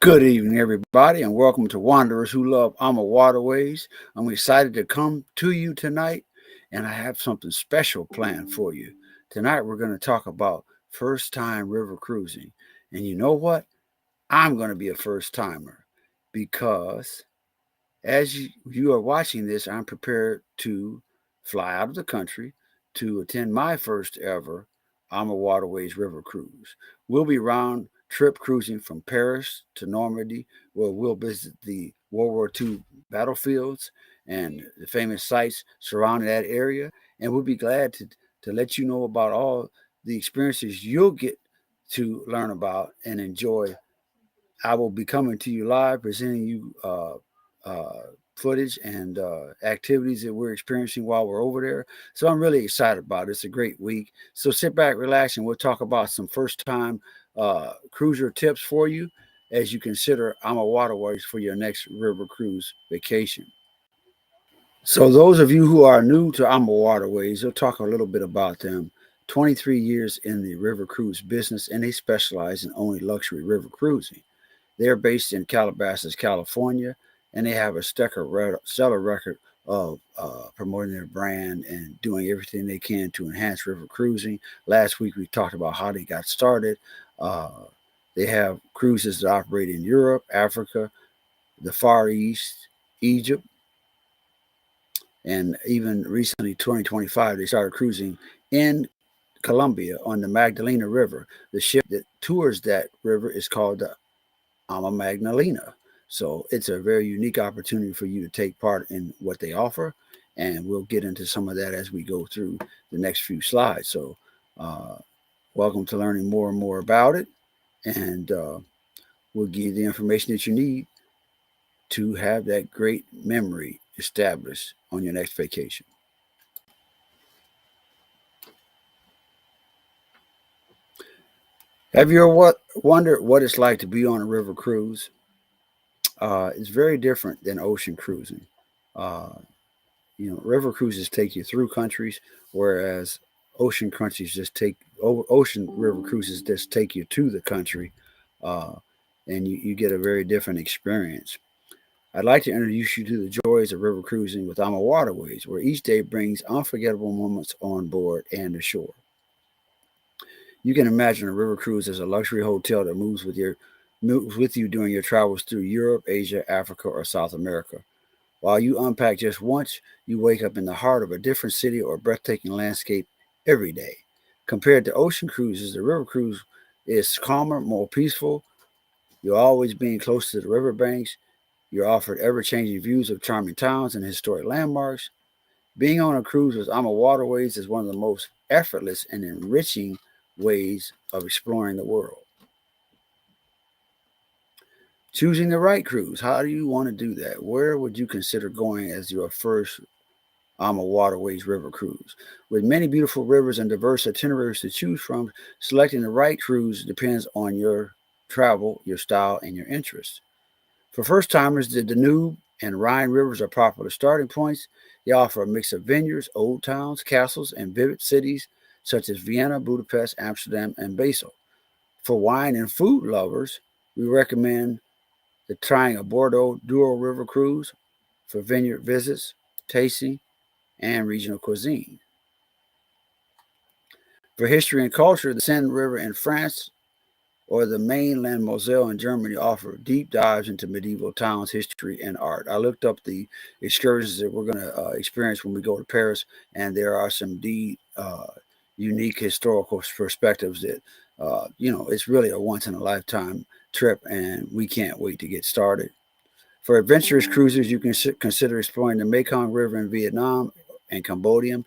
Good evening, everybody, and welcome to Wanderers Who Love Amawaterways. I'm excited to come to you tonight, and I have something special planned for you. Tonight, we're going to talk about first time river cruising. And you know what? I'm going to be a first timer because as you are watching this, I'm prepared to fly out of the country to attend my first ever Amawaterways River Cruise. We'll be round trip cruising from Paris to Normandy, where we'll visit the World War II battlefields and the famous sites surrounding that area. And we'll be glad to let you know about all the experiences you'll get to learn about and enjoy. I will be coming to you live, presenting you footage and activities that we're experiencing while we're over there. So I'm really excited about it. It's a great week. So sit back, relax, and we'll talk about some first time cruiser tips for you as you consider Amawaterways for your next river cruise vacation. So those of you who are new to Amawaterways, we'll talk a little bit about them. 23 years in the river cruise business, and they specialize in only luxury river cruising. They're based in Calabasas, California, and they have a stellar record of promoting their brand and doing everything they can to enhance river cruising. Last week we talked about how they got started. Uh, they have cruises that operate in Europe, Africa, the Far East, Egypt, and even recently, 2025, they started cruising in Colombia on the Magdalena River. The ship that tours that river is called the Magdalena. So it's a very unique opportunity for you to take part in what they offer. And we'll get into some of that as we go through the next few slides. So, uh, welcome to learning more and more about it. And we'll give you the information that you need to have that great memory established on your next vacation. Have you ever wondered what it's like to be on a river cruise? It's very different than ocean cruising. Uh, River cruises take you through countries, whereas ocean river cruises just take you to the country, uh, and you get a very different experience. I'd like to introduce you to the joys of river cruising with Amawaterways, where each day brings unforgettable moments on board and ashore. You can imagine a river cruise as a luxury hotel that moves with you during your travels through Europe, Asia, Africa, or South America. While you unpack just once, you wake up in the heart of a different city or breathtaking landscape every day. Compared to ocean cruises, the river cruise is calmer, more peaceful. You're always being close to the riverbanks. You're offered ever changing views of charming towns and historic landmarks. Being on a cruise with Ama Waterways is one of the most effortless and enriching ways of exploring the world. Choosing the right cruise. How do you want to do that? Where would you consider going as your first Waterways River Cruise? With many beautiful rivers and diverse itineraries to choose from, selecting the right cruise depends on your travel, your style, and your interests. For first timers, the Danube and Rhine rivers are popular starting points. They offer a mix of vineyards, old towns, castles, and vivid cities such as Vienna, Budapest, Amsterdam, and Basel. For wine and food lovers, we recommend the trying a Bordeaux Douro River cruise for vineyard visits, tasting, and regional cuisine. For history and culture, the Seine River in France or the mainland Moselle in Germany offer deep dives into medieval towns, history, and art. I looked up the excursions that we're going to experience when we go to Paris, and there are some unique historical perspectives that, it's really a once in a lifetime trip, and we can't wait to get started. For adventurous cruisers, you can consider exploring the Mekong River in Vietnam and Cambodia,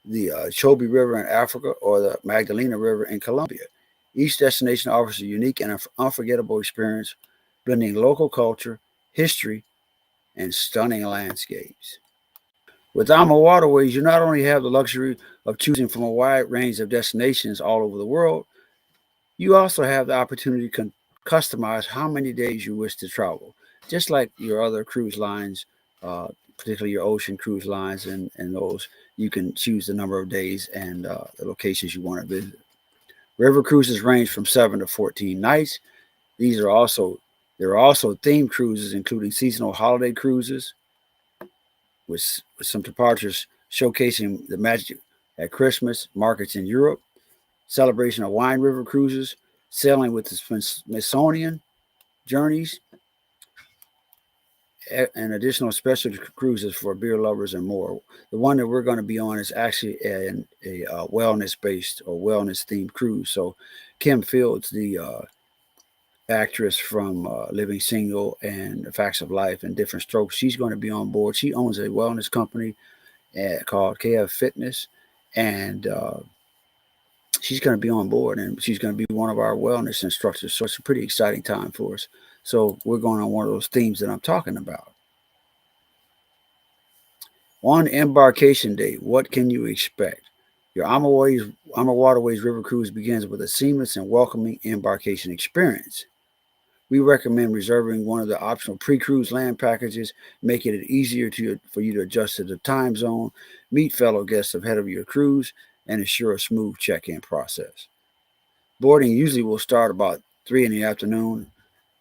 the Chobe River in Africa, or the Magdalena River in Colombia. Each destination offers a unique and unforgettable experience, blending local culture, history, and stunning landscapes. With Alma Waterways, you not only have the luxury of choosing from a wide range of destinations all over the world, you also have the opportunity to customize how many days you wish to travel. Just like your other cruise lines, uh, particularly your ocean cruise lines and those, you can choose the number of days and the locations you want to visit. River cruises range from 7 to 14 nights. These are also There are also themed cruises, including seasonal holiday cruises, with some departures showcasing the magic at Christmas markets in Europe, celebration of wine river cruises, sailing with the Smithsonian journeys, and additional special cruises for beer lovers and more. The one that we're going to be on is actually a wellness-based or wellness-themed cruise. So Kim Fields, the actress from Living Single and The Facts of Life and Different Strokes, she's going to be on board. She owns a wellness company called KF Fitness, and she's going to be on board, and she's going to be one of our wellness instructors. So it's a pretty exciting time for us. So we're going on one of those themes that I'm talking about. On embarkation day, what can you expect? Your Amawaterways River Cruise begins with a seamless and welcoming embarkation experience. We recommend reserving one of the optional pre-cruise land packages, making it easier for you to adjust to the time zone, meet fellow guests ahead of your cruise, and ensure a smooth check-in process. Boarding usually will start about 3 in the afternoon,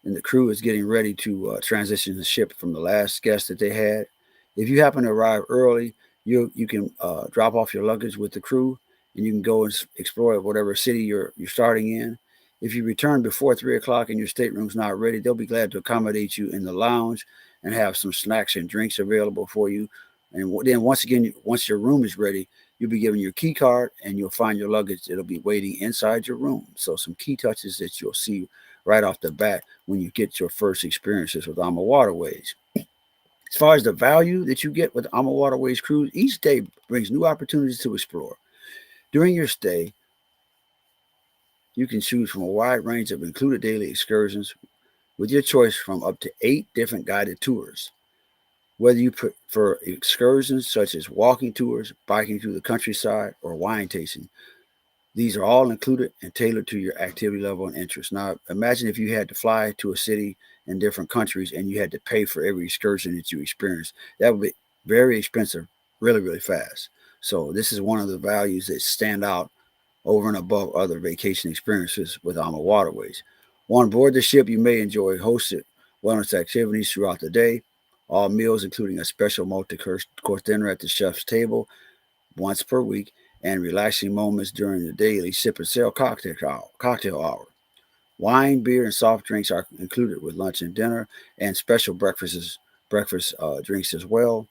and the crew is getting ready to transition the ship from the last guest that they had. If you happen to arrive early, you can drop off your luggage with the crew, and you can go and explore whatever city you're starting in. If you return before 3 o'clock and your stateroom's not ready, they'll be glad to accommodate you in the lounge and have some snacks and drinks available for you. And then once your room is ready, you'll be given your key card and you'll find your luggage. It'll be waiting inside your room. So some key touches that you'll see right off the bat when you get your first experiences with Amawaterways. As far as the value that you get with Amawaterways cruise, each day brings new opportunities to explore. During your stay, you can choose from a wide range of included daily excursions with your choice from up to 8 different guided tours. Whether you prefer excursions such as walking tours, biking through the countryside, or wine tasting, these are all included and tailored to your activity level and interest. Now, imagine if you had to fly to a city in different countries and you had to pay for every excursion that you experienced. That would be very expensive, really, really fast. So this is one of the values that stand out over and above other vacation experiences with Amawaterways. On board the ship, you may enjoy hosted wellness activities throughout the day. All meals, including a special multi-course dinner at the chef's table once per week, and relaxing moments during the daily sip and sail cocktail hour. Wine, beer, and soft drinks are included with lunch and dinner, and special breakfast drinks as well.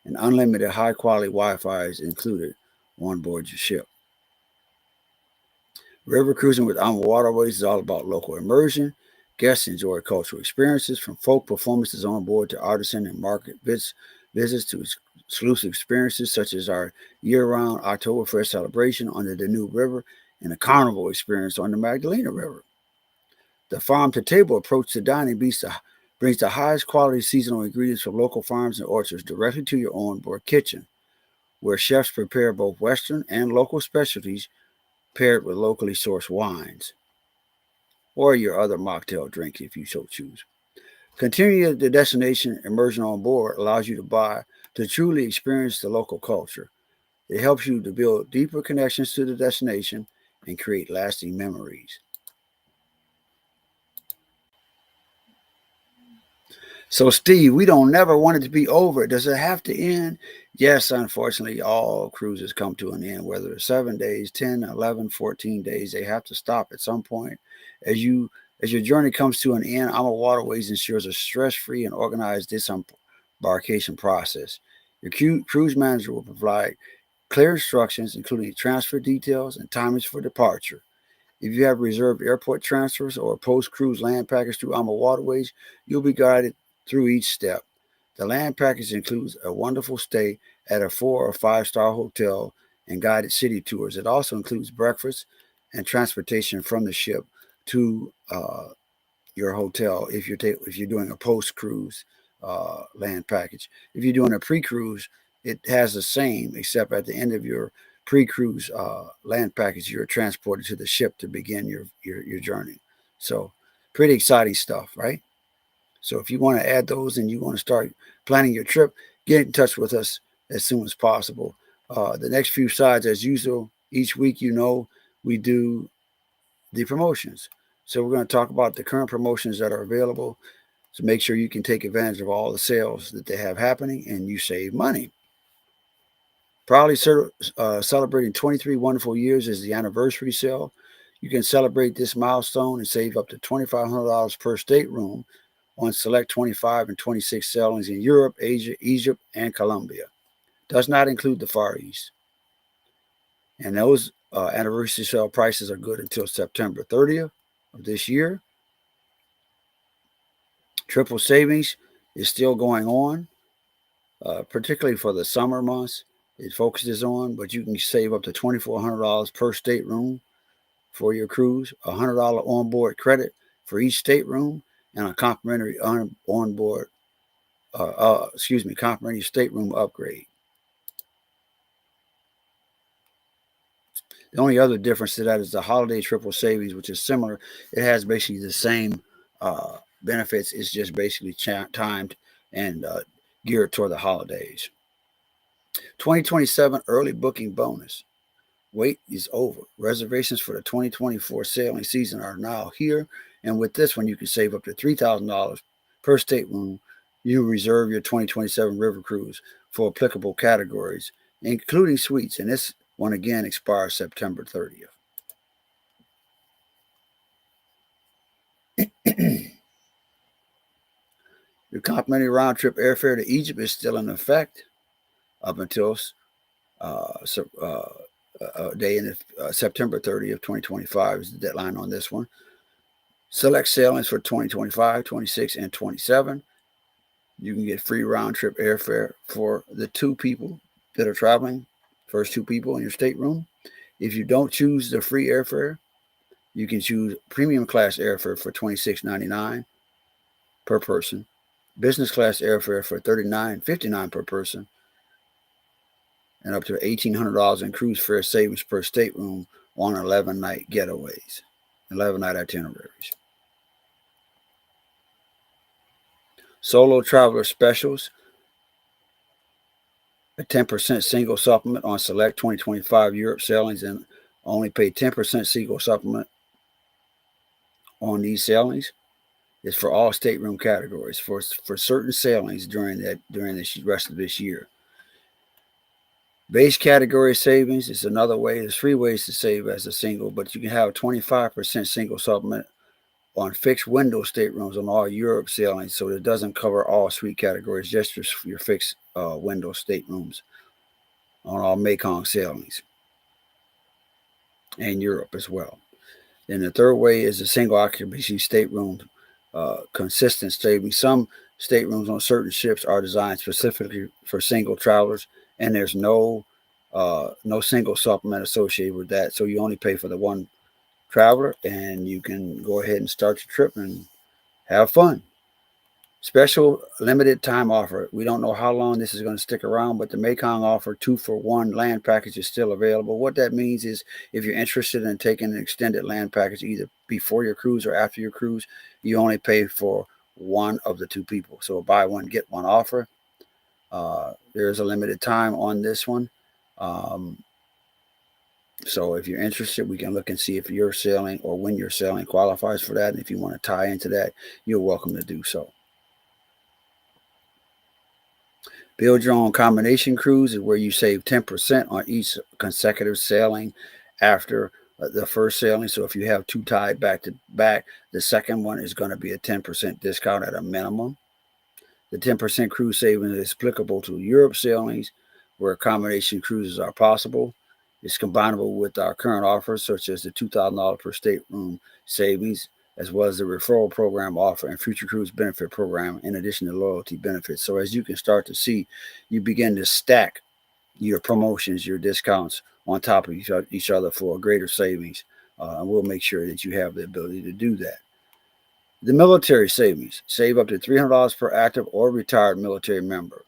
And unlimited high-quality Wi-Fi is included on board your ship. River cruising with Amawaterways is all about local immersion. Guests enjoy cultural experiences from folk performances on board to artisan and market visits to exclusive experiences such as our year-round Oktoberfest celebration on the Danube River and a carnival experience on the Magdalena River. The farm-to-table approach to dining brings the highest quality seasonal ingredients from local farms and orchards directly to your onboard kitchen, where chefs prepare both Western and local specialties paired with locally sourced wines, or your other mocktail drink if you so choose. Continuing the destination immersion on board allows you to truly experience the local culture. It helps you to build deeper connections to the destination and create lasting memories. So, Steve, we don't never want it to be over. Does it have to end? Yes, unfortunately, all cruises come to an end, whether it's 7 days, 10, 11, 14 days. They have to stop at some point. As your journey comes to an end, Amawaterways ensures a stress-free and organized disembarkation process. Your cruise manager will provide clear instructions, including transfer details and timings for departure. If you have reserved airport transfers or a post-cruise land package through Amawaterways, you'll be guided through each step. The land package includes a wonderful stay at a 4 or 5-star hotel and guided city tours. It also includes breakfast and transportation from the ship to your hotel if you're doing a post-cruise land package. If you're doing a pre-cruise, it has the same, except at the end of your pre-cruise land package, you're transported to the ship to begin your journey. So pretty exciting stuff, right? So if you want to add those and you want to start planning your trip, get in touch with us as soon as possible. The next few slides, as usual, each week, we do the promotions. So we're going to talk about the current promotions that are available. So make sure you can take advantage of all the sales that they have happening and you save money. Proudly celebrating 23 wonderful years is the anniversary sale. You can celebrate this milestone and save up to $2,500 per stateroom on select 25 and 26 sailings in Europe, Asia, Egypt, and Colombia. Does not include the Far East. And those anniversary sale prices are good until September 30th of this year. Triple savings is still going on, particularly for the summer months. It focuses on, but you can save up to $2,400 per stateroom for your cruise, a $100 onboard credit for each stateroom, and a complimentary complimentary stateroom upgrade. The only other difference to that is the holiday triple savings, which is similar. It has basically the same benefits. It's just basically timed and geared toward the holidays. 2027 early booking bonus. Wait is over. Reservations for the 2024 sailing season are now here. And with this one, you can save up to $3,000 per stateroom. You reserve your 2027 river cruise for applicable categories, including suites. And this one again expires September 30th. Your complimentary round trip airfare to Egypt is still in effect up until day in September 30th, 2025 is the deadline on this one. Select sailings for 2025, 26, and 27. You can get free round trip airfare for the two people that are traveling, first two people in your stateroom. If you don't choose the free airfare, you can choose premium class airfare for $26.99 per person, business class airfare for $39.59 per person, and up to $1,800 in cruise fare savings per stateroom on 11-night getaways, 11-night itineraries. Solo traveler specials, a 10% single supplement on select 2025 Europe sailings, and only pay 10% single supplement on these sailings. It's for all stateroom categories for certain sailings during the rest of this year. Base category savings is another way. There's 3 ways to save as a single, but you can have a 25% single supplement on fixed window staterooms on all Europe sailings, so it doesn't cover all suite categories, just your fixed window staterooms on all Mekong sailings and Europe as well. And the third way is a single occupancy stateroom, consistent savings. Some staterooms on certain ships are designed specifically for single travelers, and there's no single supplement associated with that, so you only pay for the one traveler, and you can go ahead and start your trip and have fun. Special limited time offer. We don't know how long this is going to stick around, but the Mekong offer 2-for-1 land package is still available. What that means is if you're interested in taking an extended land package either before your cruise or after your cruise, you only pay for one of the two people. So buy one, get one offer. There's a limited time on this one. So if you're interested, we can look and see if your sailing or when you're sailing qualifies for that. And if you want to tie into that, you're welcome to do so. Build your own combination cruise is where you save 10% on each consecutive sailing after the first sailing. So if you have 2 tied back to back, the second one is going to be a 10% discount at a minimum. The 10% cruise savings is applicable to Europe sailings where combination cruises are possible. It's combinable with our current offers, such as the $2,000 per stateroom savings, as well as the referral program offer and future cruise benefit program, in addition to loyalty benefits. So as you can start to see, you begin to stack your promotions, your discounts on top of each other for greater savings. And we'll make sure that you have the ability to do that. The military savings. Save up to $300 per active or retired military member.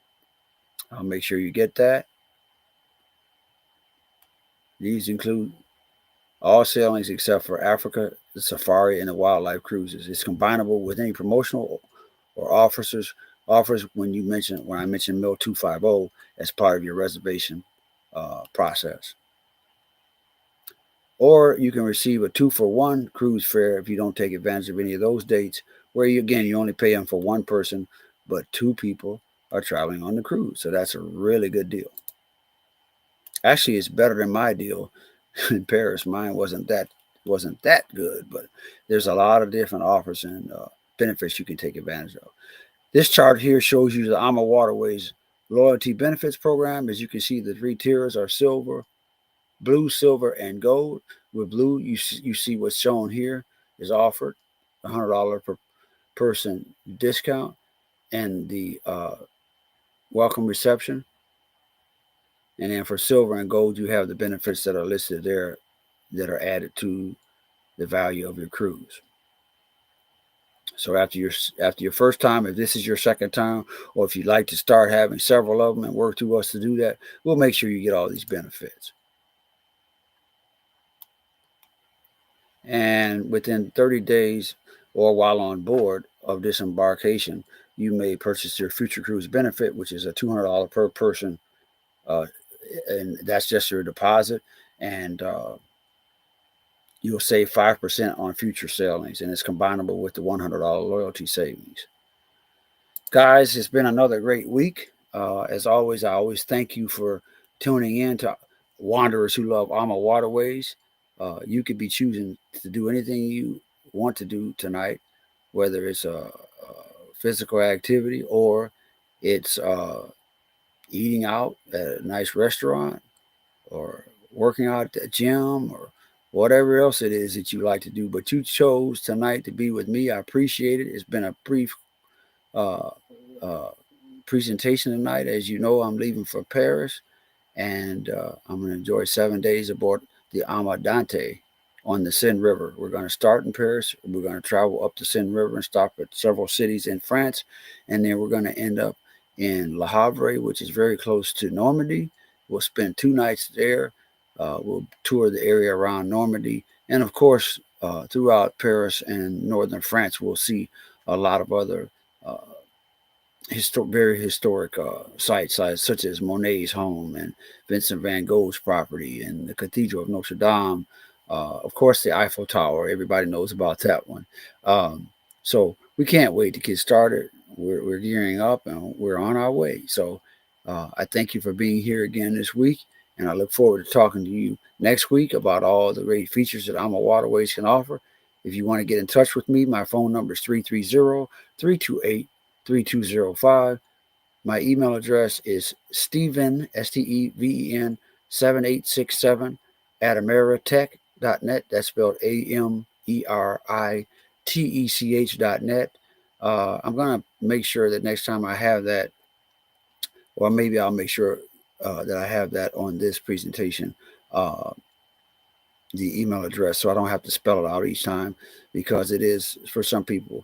I'll make sure you get that. These include all sailings except for Africa, the safari, and the wildlife cruises. It's combinable with any promotional or offers when I mention MIL 250 as part of your reservation process. Or you can receive a 2-for-1 cruise fare if you don't take advantage of any of those dates, where you only pay them for one person, but two people are traveling on the cruise. So that's a really good deal. Actually, it's better than my deal in Paris. Mine wasn't that good, but there's a lot of different offers and benefits you can take advantage of. This chart here shows you the Amawaterways loyalty benefits program. As you can see, the three tiers are silver, blue, silver, and gold. With blue, you see what's shown here is offered $100 per person discount and the welcome reception. And then for silver and gold, you have the benefits that are listed there that are added to the value of your cruise. So after your first time, if this is your second time, or if you'd like to start having several of them and work through us to do that, we'll make sure you get all these benefits. And within 30 days or while on board of this embarkation, you may purchase your future cruise benefit, which is a $200 per person, and that's just your deposit. And you'll save 5% on future sailings, and it's combinable with the $100 loyalty savings. Guys, it's been another great week. As always, I always thank you for tuning in to Wanderers Who Love Amawaterways. You could be choosing to do anything you want to do tonight, whether it's a physical activity or it's eating out at a nice restaurant or working out at the gym or whatever else it is that you like to do. But you chose tonight to be with me. I appreciate it. It's been a brief presentation tonight. As you know, I'm leaving for Paris, and I'm going to enjoy 7 days aboard the Amawaterways on the Seine River. We're going to start in Paris. We're going to travel up the Seine River and stop at several cities in France, and then we're going to end up in Le Havre, which is very close to Normandy. We'll spend 2 nights there. We'll tour the area around Normandy, and of course, throughout Paris and northern France, we'll see a lot of other very historic sites, such as Monet's home and Vincent van Gogh's property and the Cathedral of Notre Dame. Of course, the Eiffel Tower. Everybody knows about that one. So we can't wait to get started. We're gearing up and we're on our way. So I thank you for being here again this week, and I look forward to talking to you next week about all the great features that Amawaterways can offer. If you want to get in touch with me, my phone number is 330-328-3205. My email address is Steven, Steven, 7867 at ameritech.net. That's spelled AMERITECH.net. I'm going to make sure that next time I have that, or maybe I'll make sure that I have that on this presentation, the email address, so I don't have to spell it out each time, because it is, for some people,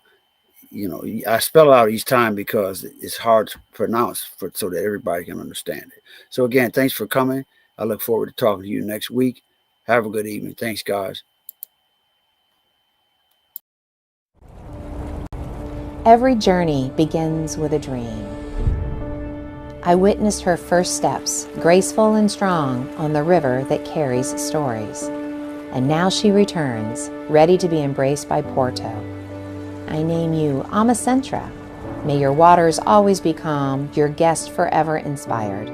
I spell it out each time because it's hard to pronounce so that everybody can understand it. So again, thanks for coming. I look forward to talking to you next week. Have a good evening. Thanks, guys. Every journey begins with a dream. I witnessed her first steps, graceful and strong, on the river that carries stories. And now she returns, ready to be embraced by Porto. I name you Amacentra. May your waters always be calm, your guest forever inspired.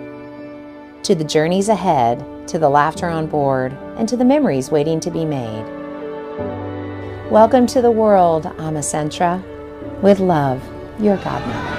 To the journeys ahead, to the laughter on board, and to the memories waiting to be made. Welcome to the world, Amacentra. With love, your godmother.